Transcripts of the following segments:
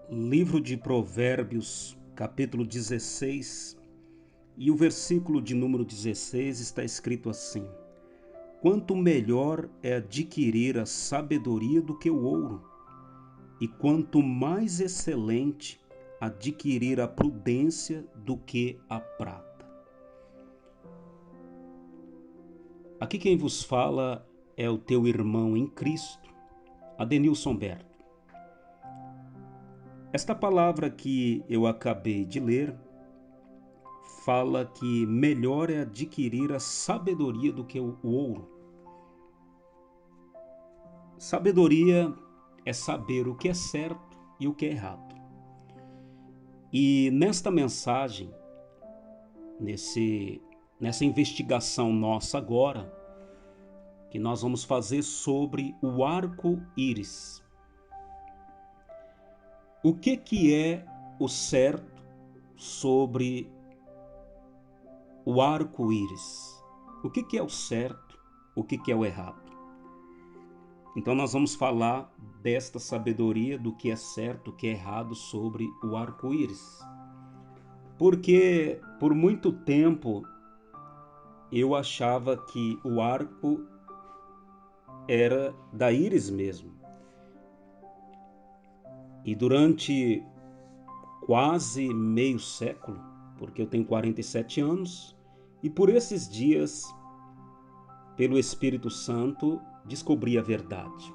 Livro de Provérbios, capítulo 16, e o versículo de número 16 está escrito assim: Quanto melhor é adquirir a sabedoria do que o ouro, e quanto mais excelente adquirir a prudência do que a prata. Aqui quem vos fala é o teu irmão em Cristo, Adenilson Berto. Esta palavra que eu acabei de ler fala que melhor é adquirir a sabedoria do que o ouro. Sabedoria é saber o que é certo e o que é errado. E nesta mensagem, nessa investigação nossa agora, que nós vamos fazer sobre o arco-íris. O que é o certo sobre o arco-íris? O que é o certo? O que é o errado? Então nós vamos falar desta sabedoria do que é certo, o que é errado sobre o arco-íris. Porque por muito tempo eu achava que o arco era da íris mesmo. E durante quase meio século, porque eu tenho 47 anos, e por esses dias, pelo Espírito Santo, descobri a verdade,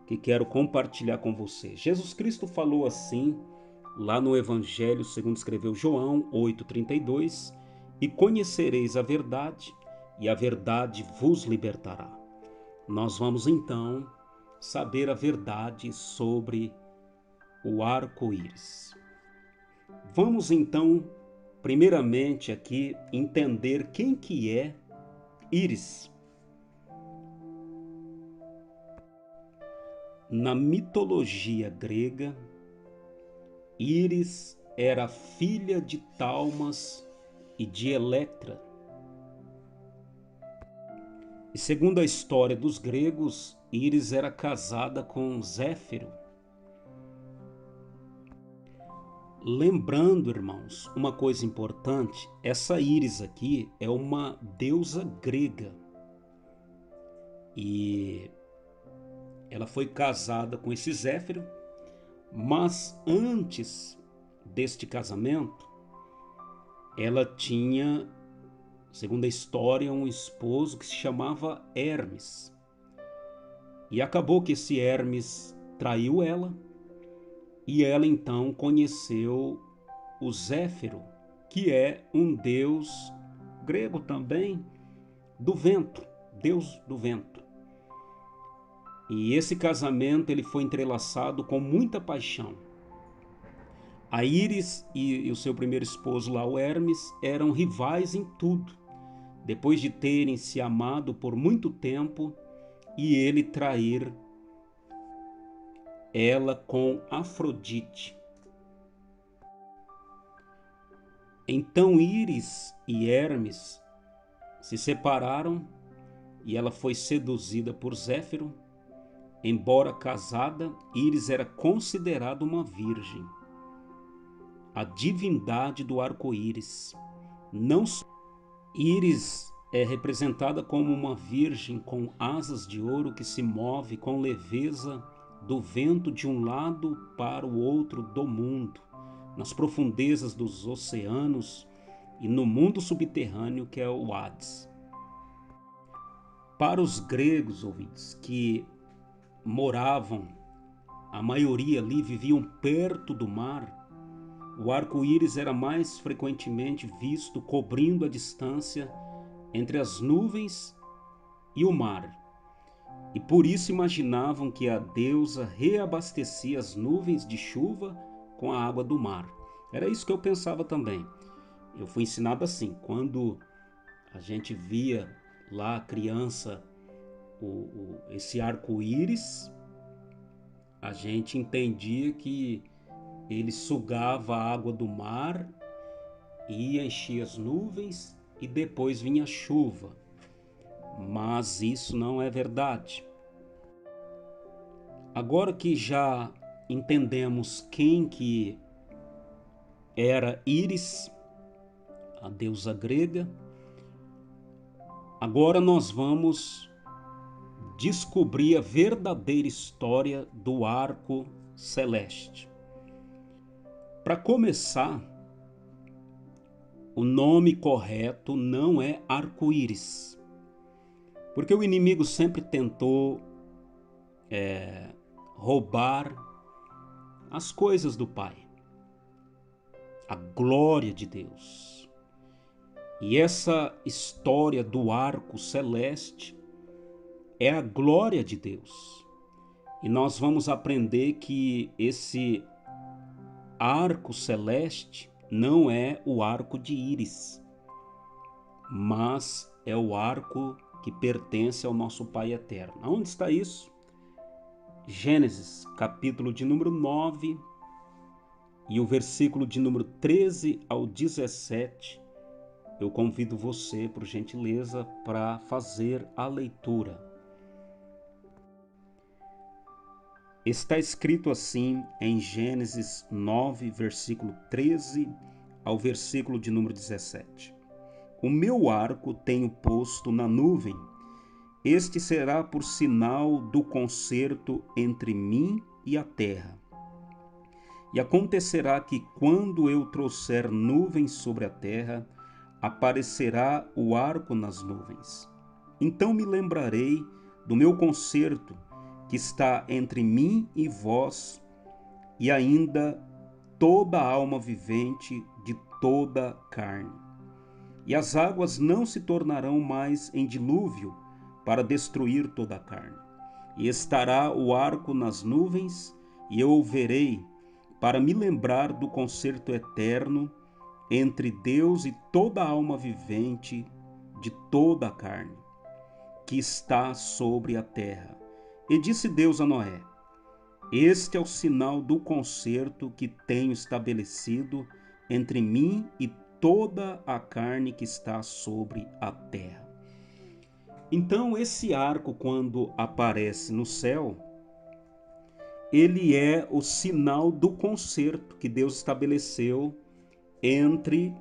que quero compartilhar com você. Jesus Cristo falou assim, lá no Evangelho, segundo escreveu João 8,32, e conhecereis a verdade, e a verdade vos libertará. Nós vamos então saber a verdade sobre o arco-íris. Vamos então, primeiramente aqui, entender quem que é íris. Na mitologia grega, Íris era filha de Talmas e de Electra. E segundo a história dos gregos, Íris era casada com Zéfiro. Lembrando, irmãos, uma coisa importante, essa Íris aqui é uma deusa grega. E ela foi casada com esse Zéfiro, mas antes deste casamento, ela tinha, segundo a história, um esposo que se chamava Hermes. E acabou que esse Hermes traiu ela, e ela então conheceu o Zéfiro, que é um deus grego também do vento, deus do vento. E esse casamento ele foi entrelaçado com muita paixão. A Íris e o seu primeiro esposo lá, o Hermes, eram rivais em tudo. Depois de terem se amado por muito tempo e ele trair ela com Afrodite. Então Íris e Hermes se separaram e ela foi seduzida por Zéfiro. Embora casada, Íris era considerada uma virgem, a divindade do arco-íris. Não só Íris é representada como uma virgem com asas de ouro que se move com leveza do vento de um lado para o outro do mundo, nas profundezas dos oceanos e no mundo subterrâneo que é o Hades. Para os gregos, ouvintes, que moravam, a maioria ali viviam perto do mar, o arco-íris era mais frequentemente visto cobrindo a distância entre as nuvens e o mar. E por isso imaginavam que a deusa reabastecia as nuvens de chuva com a água do mar. Era isso que eu pensava também. Eu fui ensinado assim, quando a gente via lá a criança, esse arco-íris, a gente entendia que ele sugava a água do mar e enchia as nuvens e depois vinha a chuva. Mas isso não é verdade. Agora que já entendemos quem que era Íris, a deusa grega. Agora nós vamos descobrir a verdadeira história do arco celeste. Para começar, o nome correto não é arco-íris, porque o inimigo sempre tentou roubar as coisas do Pai, a glória de Deus. E essa história do arco celeste é a glória de Deus. E nós vamos aprender que esse arco celeste não é o arco de Íris, mas é o arco que pertence ao nosso Pai eterno. Onde está isso? Gênesis, capítulo de número 9 e o versículo de número 13 ao 17. Eu convido você, por gentileza, para fazer a leitura. Está escrito assim em Gênesis 9, versículo 13 ao versículo de número 17. O meu arco tenho posto na nuvem, este será por sinal do concerto entre mim e a terra. E acontecerá que quando eu trouxer nuvens sobre a terra, aparecerá o arco nas nuvens. Então me lembrarei do meu concerto que está entre mim e vós, e ainda toda a alma vivente de toda carne. E as águas não se tornarão mais em dilúvio para destruir toda a carne. E estará o arco nas nuvens, e eu o verei, para me lembrar do concerto eterno entre Deus e toda a alma vivente de toda a carne, que está sobre a terra. E disse Deus a Noé: este é o sinal do concerto que tenho estabelecido entre mim e toda a carne que está sobre a terra. Então, esse arco, quando aparece no céu, ele é o sinal do concerto que Deus estabeleceu entre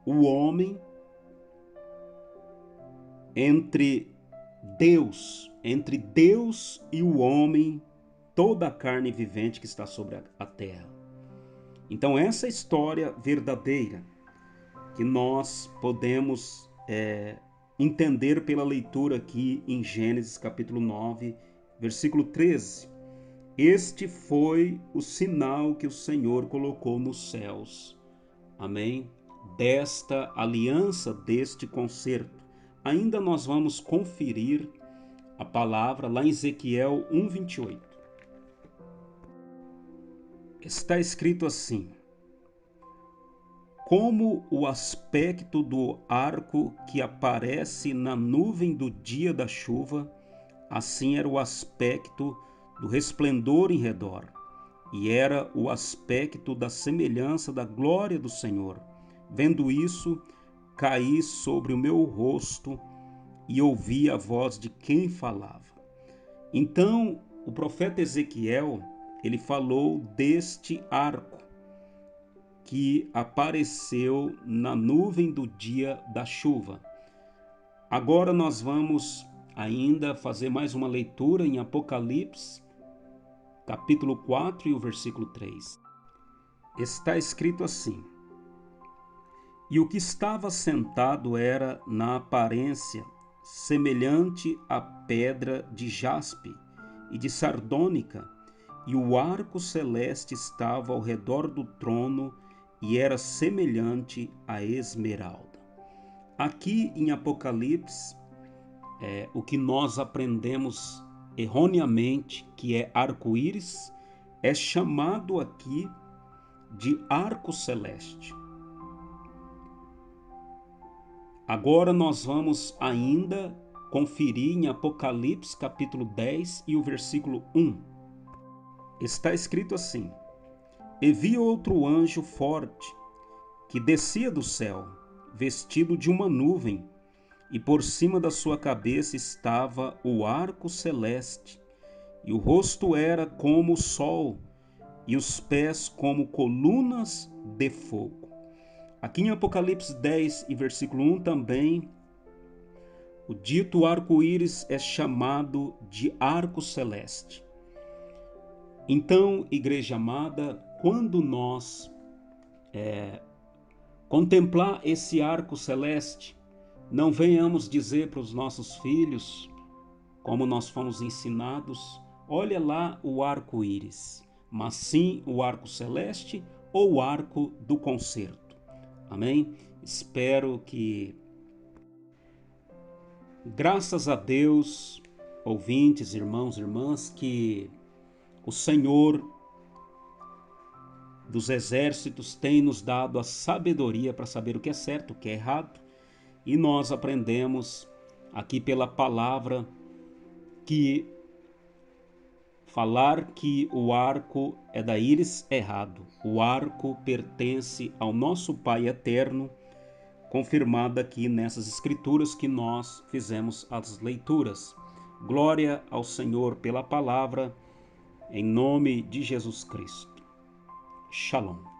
o homem, entre Deus e o homem, toda a carne vivente que está sobre a terra. Então, essa história verdadeira que nós podemos entender pela leitura aqui em Gênesis capítulo 9, versículo 13. Este foi o sinal que o Senhor colocou nos céus. Amém? Desta aliança, deste concerto. Ainda nós vamos conferir a palavra lá em Ezequiel 1:28. Está escrito assim: como o aspecto do arco que aparece na nuvem do dia da chuva, assim era o aspecto do resplendor em redor, e era o aspecto da semelhança da glória do Senhor. Vendo isso, caí sobre o meu rosto e ouvi a voz de quem falava. Então, o profeta Ezequiel, ele falou deste arco que apareceu na nuvem do dia da chuva. Agora nós vamos ainda fazer mais uma leitura em Apocalipse, capítulo 4 e o versículo 3. Está escrito assim: e o que estava sentado era, na aparência, semelhante à pedra de jaspe e de sardônica, e o arco celeste estava ao redor do trono e era semelhante à esmeralda. Aqui em Apocalipse, o que nós aprendemos erroneamente que é arco-íris, é chamado aqui de arco celeste. Agora nós vamos ainda conferir em Apocalipse capítulo 10 e o versículo 1. Está escrito assim: e vi outro anjo forte, que descia do céu, vestido de uma nuvem, e por cima da sua cabeça estava o arco celeste, e o rosto era como o sol, e os pés como colunas de fogo. Aqui em Apocalipse 10 e versículo 1 também, o dito arco-íris é chamado de arco celeste. Então, igreja amada, quando nós contemplar esse arco celeste, não venhamos dizer para os nossos filhos, como nós fomos ensinados, olha lá o arco-íris, mas sim o arco celeste ou o arco do concerto. Amém? Espero que, graças a Deus, ouvintes, irmãos, irmãs, que o Senhor dos exércitos tem nos dado a sabedoria para saber o que é certo, o que é errado, e nós aprendemos aqui pela palavra que falar que o arco é da íris é errado. O arco pertence ao nosso Pai eterno, confirmado aqui nessas escrituras que nós fizemos as leituras. Glória ao Senhor pela palavra, em nome de Jesus Cristo. Shalom.